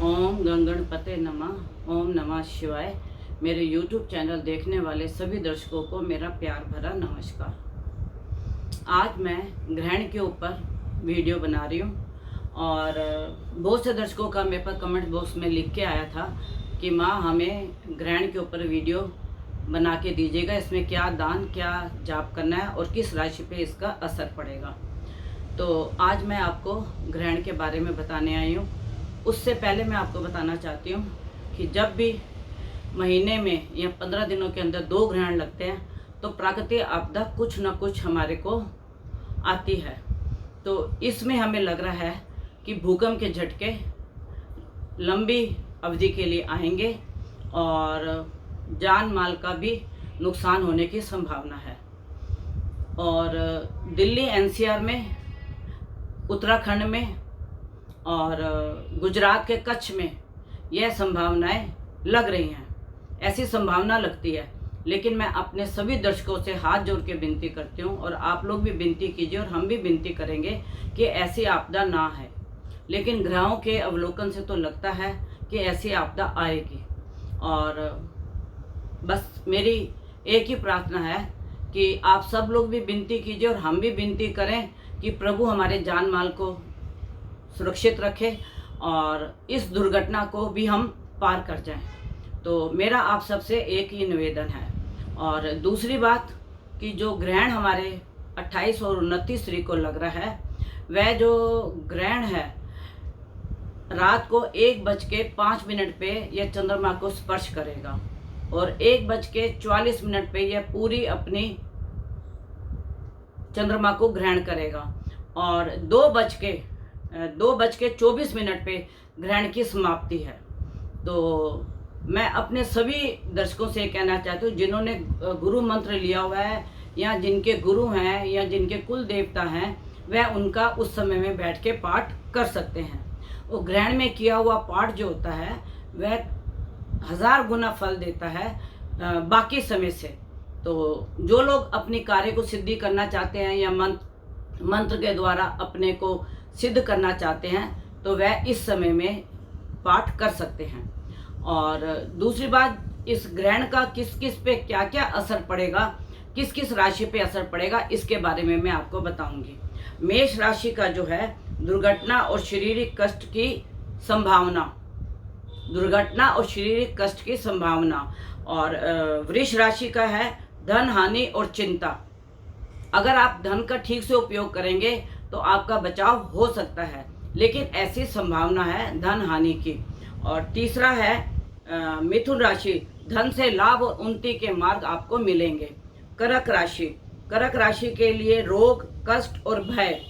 ओम गंगणपते नमः। ओम नमः शिवाय। मेरे YouTube चैनल देखने वाले सभी दर्शकों को मेरा प्यार भरा नमस्कार। आज मैं ग्रहण के ऊपर वीडियो बना रही हूँ और बहुत से दर्शकों का मेरे पास कमेंट बॉक्स में लिख के आया था कि माँ हमें ग्रहण के ऊपर वीडियो बना के दीजिएगा, इसमें क्या दान क्या जाप करना है और किस राशि पे इसका असर पड़ेगा। तो आज मैं आपको ग्रहण के बारे में बताने आई हूँ। उससे पहले मैं आपको बताना चाहती हूँ कि जब भी महीने में या 15 दिनों के अंदर 2 ग्रहण लगते हैं तो प्राकृतिक आपदा कुछ न कुछ हमारे को आती है। तो इसमें हमें लग रहा है कि भूकंप के झटके लंबी अवधि के लिए आएंगे और जान माल का भी नुकसान होने की संभावना है। और दिल्ली एनसीआर में, उत्तराखंड में और गुजरात के कच्छ में यह संभावनाएं लग रही हैं। ऐसी संभावना लगती है, लेकिन मैं अपने सभी दर्शकों से हाथ जोड़ के विनती करती हूँ और आप लोग भी विनती कीजिए और हम भी विनती करेंगे कि ऐसी आपदा ना है। लेकिन ग्रहों के अवलोकन से तो लगता है कि ऐसी आपदा आएगी। और बस मेरी एक ही प्रार्थना है कि आप सब लोग भी विनती कीजिए और हम भी विनती करें कि प्रभु हमारे जान माल को सुरक्षित रखे और इस दुर्घटना को भी हम पार कर जाएं। तो मेरा आप सबसे एक ही निवेदन है। और दूसरी बात कि जो ग्रहण हमारे 28 और 29 तारीख को लग रहा है, वह जो ग्रहण है रात को 1:05 पे यह चंद्रमा को स्पर्श करेगा और 1:44 पे यह पूरी अपनी चंद्रमा को ग्रहण करेगा और 2:24 पे ग्रहण की समाप्ति है। तो मैं अपने सभी दर्शकों से कहना चाहती हूँ जिन्होंने गुरु मंत्र लिया हुआ है या जिनके गुरु हैं या जिनके कुल देवता हैं, वह उनका उस समय में बैठ के पाठ कर सकते हैं। वो ग्रहण में किया हुआ पाठ जो होता है वह 1000 गुना फल देता है बाकी समय से। तो जो लोग अपनी कार्य को सिद्धि करना चाहते हैं या मंत्र के द्वारा अपने को सिद्ध करना चाहते हैं तो वह इस समय में पाठ कर सकते हैं। और दूसरी बात, इस ग्रहण का किस किस पे क्या क्या असर पड़ेगा, किस किस राशि पे असर पड़ेगा, इसके बारे में मैं आपको बताऊंगी। मेष राशि का जो है दुर्घटना और शारीरिक कष्ट की संभावना, दुर्घटना और शारीरिक कष्ट की संभावना। और वृष राशि का है धन हानि और चिंता। अगर आप धन का ठीक से उपयोग करेंगे तो आपका बचाव हो सकता है, लेकिन ऐसी संभावना है धन हानि की। और तीसरा है मिथुन राशि, धन से लाभ और उन्नति के मार्ग आपको मिलेंगे। कर्क राशि, कर्क राशि के लिए रोग कष्ट और भय,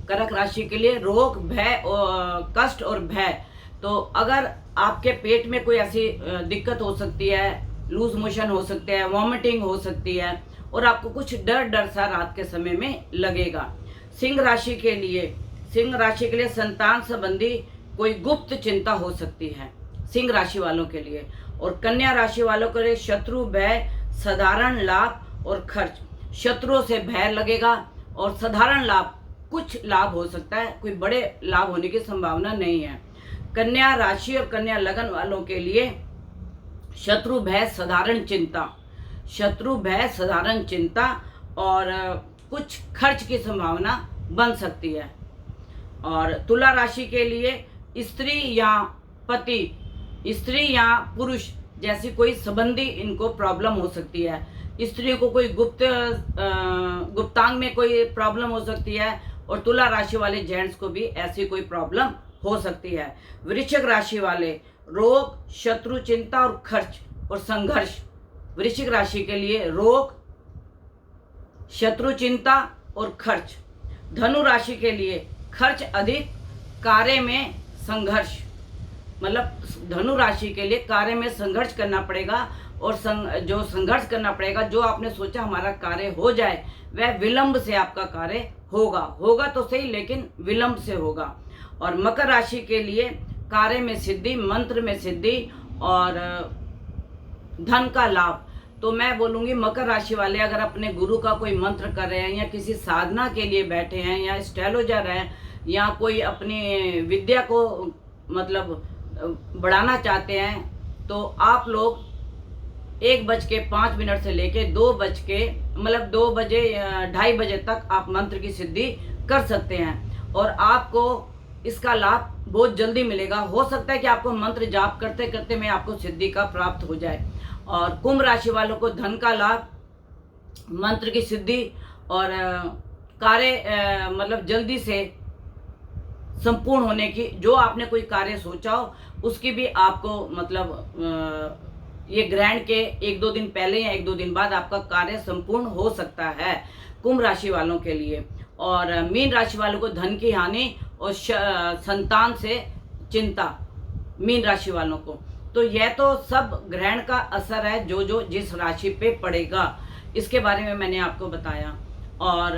कर्क राशि के लिए रोग भय और कष्ट और भय। तो अगर आपके पेट में कोई ऐसी दिक्कत हो सकती है, लूज मोशन हो सकते हैं, वॉमिटिंग हो सकती है और आपको कुछ डर डर सा रात के समय में लगेगा। सिंह राशि के लिए संतान संबंधी कोई गुप्त चिंता हो सकती है सिंह राशि वालों के लिए। और कन्या राशि वालों के लिए शत्रु भय, साधारण लाभ और खर्च। शत्रुओं से भय लगेगा और साधारण लाभ, कुछ लाभ हो सकता है, कोई बड़े लाभ होने की संभावना नहीं है। कन्या राशि और कन्या लगन वालों के लिए शत्रु भय साधारण चिंता, शत्रु भय साधारण चिंता और कुछ खर्च की संभावना बन सकती है। और तुला राशि के लिए स्त्री या पति, स्त्री या पुरुष जैसी कोई संबंधी इनको प्रॉब्लम हो सकती है। स्त्रियों को कोई गुप्तांग में कोई प्रॉब्लम हो सकती है और तुला राशि वाले जेंट्स को भी ऐसी कोई प्रॉब्लम हो सकती है। वृश्चिक राशि वाले रोग, शत्रु चिंता और खर्च और संघर्ष। वृश्चिक राशि के लिए रोग, शत्रु चिंता और खर्च। धनु राशि के लिए खर्च अधिक, कार्य में संघर्ष, मतलब धनु राशि के लिए कार्य में संघर्ष करना पड़ेगा और जो संघर्ष करना पड़ेगा, जो आपने सोचा हमारा कार्य हो जाए, वह विलंब से आपका कार्य होगा तो सही, लेकिन विलंब से होगा। और मकर राशि के लिए कार्य में सिद्धि, मंत्र में सिद्धि और धन का लाभ। तो मैं बोलूँगी मकर राशि वाले अगर अपने गुरु का कोई मंत्र कर रहे हैं या किसी साधना के लिए बैठे हैं या एस्ट्रोलॉजर हैं या कोई अपनी विद्या को मतलब बढ़ाना चाहते हैं तो आप लोग 1:05 से लेके 2 बजे 2:30 तक आप मंत्र की सिद्धि कर सकते हैं और आपको इसका लाभ बहुत जल्दी मिलेगा। हो सकता है कि आपको मंत्र जाप करते करते में आपको सिद्धि का प्राप्त हो जाए। और कुंभ राशि वालों को धन का लाभ, मंत्र की सिद्धि और कार्य मतलब जल्दी से संपूर्ण होने की, जो आपने कोई कार्य सोचा हो उसकी भी आपको मतलब ये ग्रहण के 1-2 दिन पहले या 1-2 दिन बाद आपका कार्य संपूर्ण हो सकता है कुंभ राशि वालों के लिए। और मीन राशि वालों को धन की हानि और संतान से चिंता, मीन राशि वालों को। तो यह तो सब ग्रहण का असर है जो जो जिस राशि पे पड़ेगा, इसके बारे में मैंने आपको बताया। और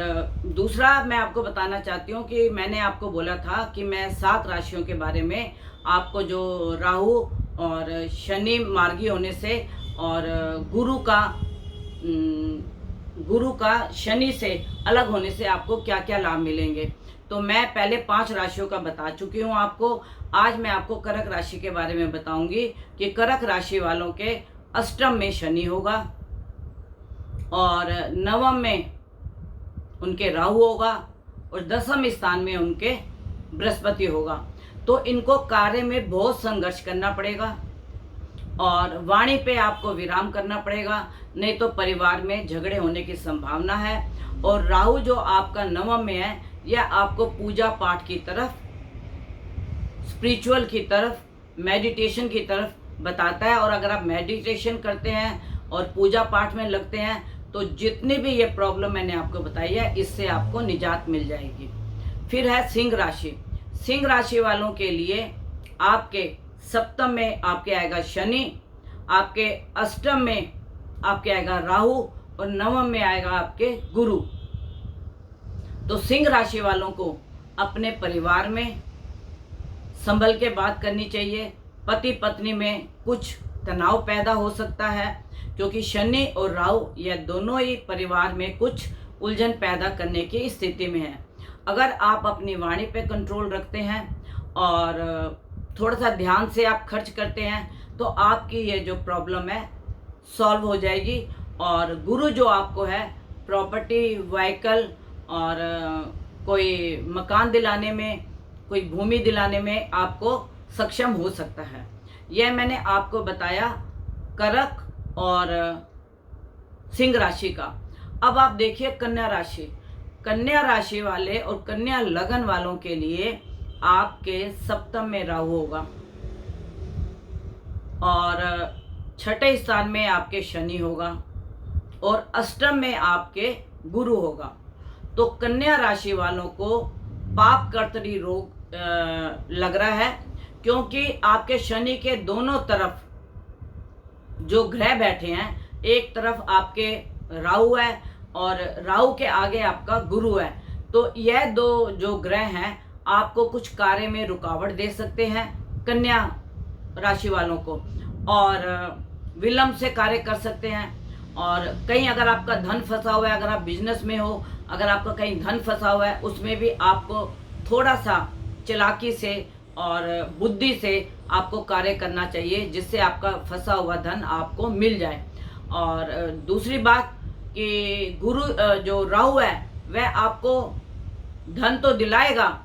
दूसरा मैं आपको बताना चाहती हूँ कि मैंने आपको बोला था कि मैं 7 राशियों के बारे में आपको, जो राहु और शनि मार्गी होने से और गुरु का शनि से अलग होने से आपको क्या क्या लाभ मिलेंगे। तो मैं पहले 5 राशियों का बता चुकी हूँ आपको। आज मैं आपको कर्क राशि के बारे में बताऊंगी कि कर्क राशि वालों के अष्टम में शनि होगा और नवम में उनके राहु होगा और दसम स्थान में उनके बृहस्पति होगा। तो इनको कार्य में बहुत संघर्ष करना पड़ेगा और वाणी पे आपको विराम करना पड़ेगा, नहीं तो परिवार में झगड़े होने की संभावना है। और राहु जो आपका नवम में है, यह आपको पूजा पाठ की तरफ, स्पिरिचुअल की तरफ, मेडिटेशन की तरफ बताता है। और अगर आप मेडिटेशन करते हैं और पूजा पाठ में लगते हैं तो जितनी भी ये प्रॉब्लम मैंने आपको बताई है, इससे आपको निजात मिल जाएगी। फिर है सिंह राशि। सिंह राशि वालों के लिए आपके सप्तम में आपके आएगा शनि, आपके अष्टम में आपके आएगा राहु और नवम में आएगा आपके गुरु। तो सिंह राशि वालों को अपने परिवार में संभल के बात करनी चाहिए। पति पत्नी में कुछ तनाव पैदा हो सकता है क्योंकि शनि और राहु यह दोनों ही परिवार में कुछ उलझन पैदा करने की स्थिति में है। अगर आप अपनी वाणी पे कंट्रोल रखते हैं और थोड़ा सा ध्यान से आप खर्च करते हैं तो आपकी ये जो प्रॉब्लम है सॉल्व हो जाएगी। और गुरु जो आपको है प्रॉपर्टी, व्हीकल और कोई मकान दिलाने में, कोई भूमि दिलाने में आपको सक्षम हो सकता है। यह मैंने आपको बताया कर्क और सिंह राशि का। अब आप देखिए कन्या राशि। कन्या राशि वाले और कन्या लगन वालों के लिए आपके सप्तम में राहु होगा और छठे स्थान में आपके शनि होगा और अष्टम में आपके गुरु होगा। तो कन्या राशि वालों को पाप कर्तरी रोग लग रहा है क्योंकि आपके शनि के दोनों तरफ जो ग्रह बैठे हैं, एक तरफ आपके राहु है और राहु के आगे आपका गुरु है। तो यह दो जो ग्रह हैं आपको कुछ कार्य में रुकावट दे सकते हैं कन्या राशि वालों को, और विलंब से कार्य कर सकते हैं। और कहीं अगर आपका धन फंसा हुआ है, अगर आप बिजनेस में हो, अगर आपका कहीं धन फंसा हुआ है, उसमें भी आपको थोड़ा सा चालाकी से और बुद्धि से आपको कार्य करना चाहिए जिससे आपका फंसा हुआ धन आपको मिल जाए। और दूसरी बात कि गुरु जो राहु है वह आपको धन तो दिलाएगा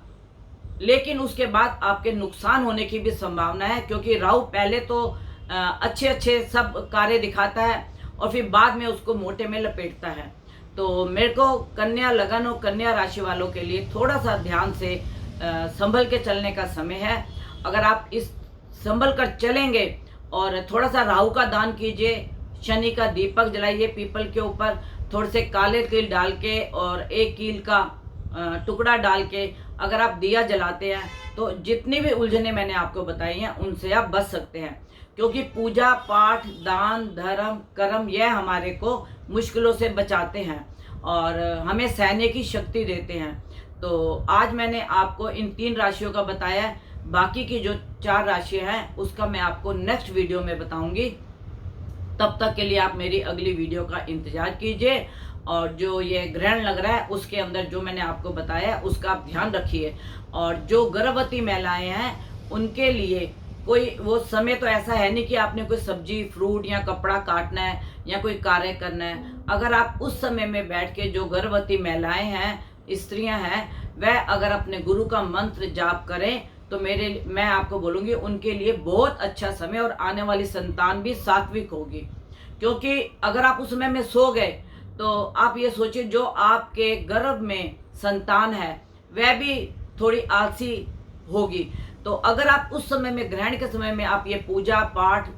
लेकिन उसके बाद आपके नुकसान होने की भी संभावना है क्योंकि राहु पहले तो अच्छे अच्छे सब कार्य दिखाता है और फिर बाद में उसको मोटे में लपेटता है। तो मेरे को कन्या लगन और कन्या राशि वालों के लिए थोड़ा सा ध्यान से संभल के चलने का समय है। अगर आप इस संभल कर चलेंगे और थोड़ा सा राहु का दान कीजिए, शनि का दीपक जलाइए पीपल के ऊपर, थोड़े से काले तिल डाल के और एक कील का टुकड़ा डाल के अगर आप दिया जलाते हैं तो जितनी भी उलझने मैंने आपको बताई हैं उनसे आप बच सकते हैं। क्योंकि पूजा पाठ, दान, धर्म, कर्म यह हमारे को मुश्किलों से बचाते हैं और हमें सहने की शक्ति देते हैं। तो आज मैंने आपको इन 3 राशियों का बताया है। बाकी की जो 4 राशियां हैं उसका मैं आपको नेक्स्ट वीडियो में बताऊंगी। तब तक के लिए आप मेरी अगली वीडियो का इंतजार कीजिए। और जो ये ग्रहण लग रहा है उसके अंदर जो मैंने आपको बताया है उसका आप ध्यान रखिए। और जो गर्भवती महिलाएं हैं उनके लिए कोई वो समय तो ऐसा है नहीं कि आपने कोई सब्जी फ्रूट या कपड़ा काटना है या कोई कार्य करना है। अगर आप उस समय में बैठ के जो गर्भवती महिलाएं हैं, स्त्रियां हैं, वह अगर अपने गुरु का मंत्र जाप करें तो मैं आपको बोलूँगी उनके लिए बहुत अच्छा समय, और आने वाली संतान भी सात्विक होगी। क्योंकि अगर आप उस समय में सो गए तो आप ये सोचिए जो आपके गर्भ में संतान है वह भी थोड़ी आलसी होगी। तो अगर आप उस समय में, ग्रहण के समय में आप ये पूजा पाठ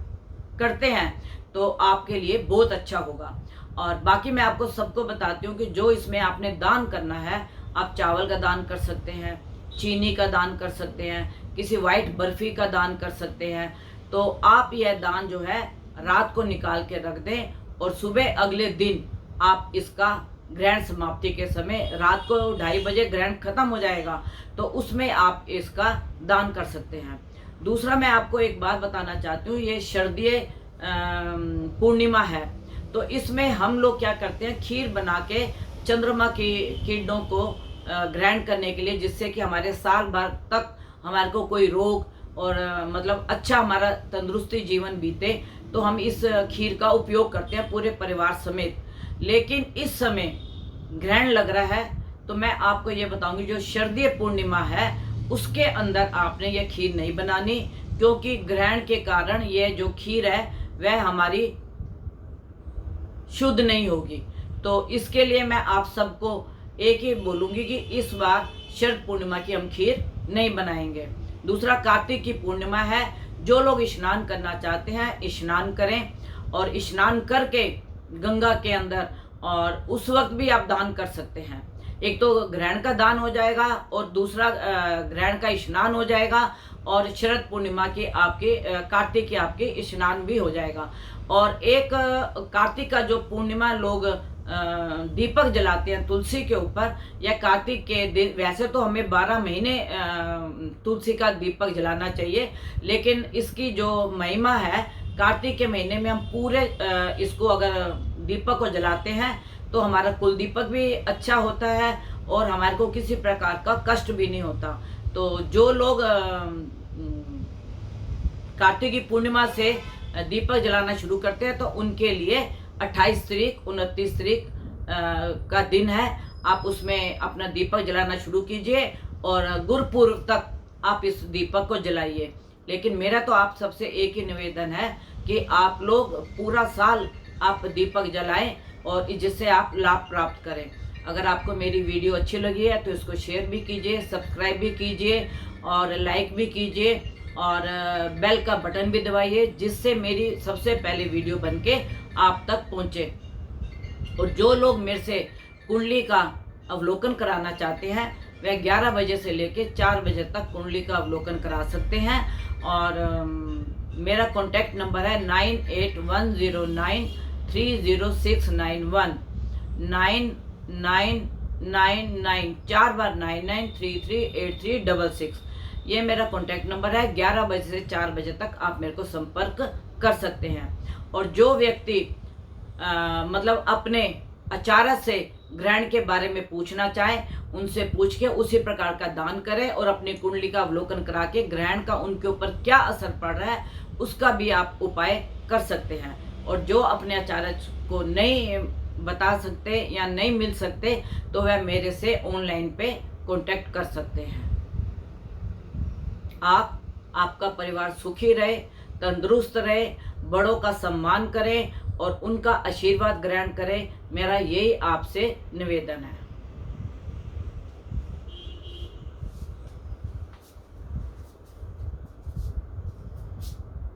करते हैं तो आपके लिए बहुत अच्छा होगा। और बाकी मैं आपको सबको बताती हूँ कि जो इसमें आपने दान करना है, आप चावल का दान कर सकते हैं, चीनी का दान कर सकते हैं, किसी वाइट बर्फी का दान कर सकते हैं। तो आप यह दान जो है रात को निकाल के रख दें और सुबह अगले दिन आप इसका ग्रहण समाप्ति के समय, रात को 2:30 बजे ग्रहण खत्म हो जाएगा, तो उसमें आप इसका दान कर सकते हैं। दूसरा मैं आपको एक बात बताना चाहती हूँ, ये शारदीय पूर्णिमा है, तो इसमें हम लोग क्या करते हैं, खीर बना के चंद्रमा की किरणों को ग्रहण करने के लिए, जिससे कि हमारे साल भर तक हमारे को कोई रोग और मतलब अच्छा हमारा तंदुरुस्ती जीवन बीते, तो हम इस खीर का उपयोग करते हैं पूरे परिवार समेत। लेकिन इस समय ग्रहण लग रहा है तो मैं आपको ये बताऊंगी, जो शारदीय पूर्णिमा है उसके अंदर आपने ये खीर नहीं बनानी, क्योंकि ग्रहण के कारण ये जो खीर है वह हमारी शुद्ध नहीं होगी। तो इसके लिए मैं आप सबको एक ही बोलूँगी कि इस बार शरद पूर्णिमा की हम खीर नहीं बनाएंगे। दूसरा, कार्तिक की पूर्णिमा है, जो लोग स्नान करना चाहते हैं स्नान करें, और स्नान करके गंगा के अंदर, और उस वक्त भी आप दान कर सकते हैं। एक तो ग्रहण का दान हो जाएगा और दूसरा ग्रहण का स्नान हो जाएगा, और शरद पूर्णिमा की आपके कार्तिक की आपके स्नान भी हो जाएगा। और एक कार्तिक का जो पूर्णिमा लोग दीपक जलाते हैं तुलसी के ऊपर, या कार्तिक के दिन, वैसे तो हमें 12 महीने तुलसी का दीपक जलाना चाहिए, लेकिन इसकी जो महिमा है, कार्तिक के महीने में हम पूरे इसको अगर दीपक को जलाते हैं तो हमारा कुल दीपक भी अच्छा होता है और हमारे को किसी प्रकार का कष्ट भी नहीं होता। तो जो लोग कार्तिक की पूर्णिमा से दीपक जलाना शुरू करते हैं तो उनके लिए 28 तारीख 29 तारीख का दिन है, आप उसमें अपना दीपक जलाना शुरू कीजिए और गुरुपुर्ब तक आप इस दीपक को जलाइए। लेकिन मेरा तो आप सबसे एक ही निवेदन है कि आप लोग पूरा साल आप दीपक जलाएं और जिससे आप लाभ प्राप्त करें। अगर आपको मेरी वीडियो अच्छी लगी है तो इसको शेयर भी कीजिए, सब्सक्राइब भी कीजिए और लाइक भी कीजिए, और बेल का बटन भी दबाइए, जिससे मेरी सबसे पहले वीडियो बनके आप तक पहुंचे। और जो लोग मेरे से कुंडली का अवलोकन कराना चाहते हैं वह 11 बजे से लेकर 4 बजे तक कुंडली का अवलोकन करा सकते हैं। और मेरा कॉन्टैक्ट नंबर है 9810930691 9999 4 बार 99338366। ये मेरा कॉन्टैक्ट नंबर है। 11 बजे से 4 बजे तक आप मेरे को संपर्क कर सकते हैं। और जो व्यक्ति मतलब अपने अचारक से ग्रहण के बारे में पूछना चाहे, उनसे पूछ के उसी प्रकार का दान करें और अपनी कुंडली का अवलोकन करा के ग्रहण का उनके ऊपर क्या असर पड़ रहा है उसका भी आप उपाय कर सकते हैं। और जो अपने अचारक को नहीं बता सकते या नहीं मिल सकते तो वह मेरे से ऑनलाइन पे कांटेक्ट कर सकते हैं। आपका परिवार सुखी रहे, तंदुरुस्त रहे, बड़ों का सम्मान करें और उनका आशीर्वाद ग्रहण करें, मेरा यही आपसे निवेदन है।